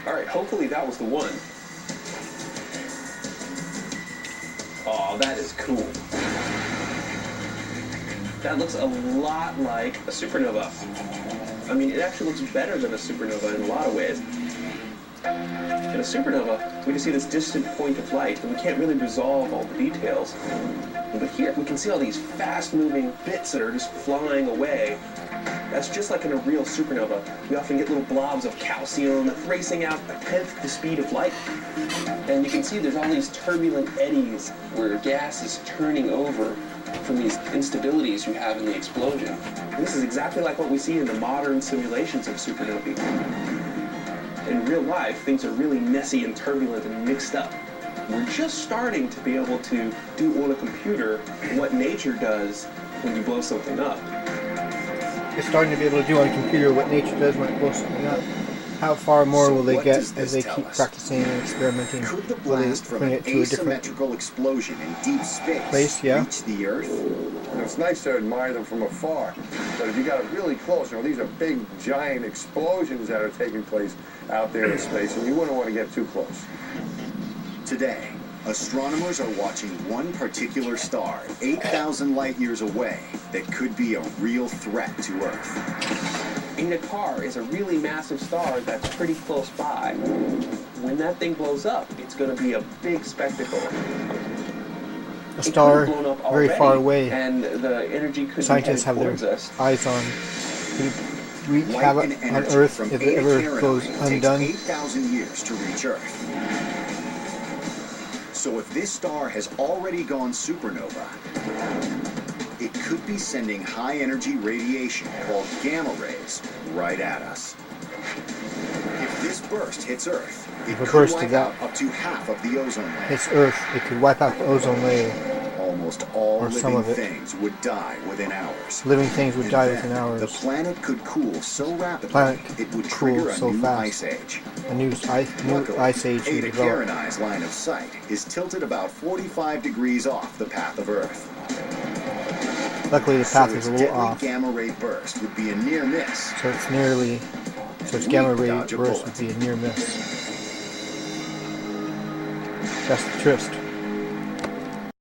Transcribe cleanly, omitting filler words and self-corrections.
All right, hopefully that was the one. Oh, that is cool. That looks a lot like a supernova. I mean, it actually looks better than a supernova in a lot of ways. In a supernova, we can see this distant point of light, and we can't really resolve all the details. But here, we can see all these fast-moving bits that are just flying away. That's just like in a real supernova. We often get little blobs of calcium racing out 1/10 the speed of light. And you can see there's all these turbulent eddies where gas is turning over from these instabilities you have in the explosion. And this is exactly like what we see in the modern simulations of supernovae. In real life, things are really messy and turbulent and mixed up. We're just starting to be able to do on a computer what nature does when you blow something up. You're starting to be able to do on a computer what nature does when it blows something up. How far more will they get as they keep practicing and experimenting? Could the blast from an asymmetrical explosion in deep space reach the Earth? It's nice to admire them from afar, but if you got it really close, these are big, giant explosions that are taking place out there in space, and you wouldn't want to get too close. Today, astronomers are watching one particular star 8,000 light years away that could be a real threat to Earth. Ina-Car is a really massive star that's pretty close by. When that thing blows up, it's going to be a big spectacle. A star very far away. And the energy could scientists have their eyes on. We have it on Earth if it ever goes undone. It takes 8,000 years to reach Earth. So if this star has already gone supernova, it could be sending high-energy radiation called gamma rays right at us. If this burst hits Earth, it could wipe out up to half of the ozone layer. Hits Earth, it could wipe out the ozone layer. Almost all living things would die within hours. Living things would die within hours. The planet could cool so rapidly it would trigger a new ice age. A new ice age would Eta develop. Carinae's line of sight is tilted about 45 degrees off the path of Earth. Luckily, the path is a little off. Gamma ray burst would be a near miss. So its gamma ray burst would be a near miss. That's the twist.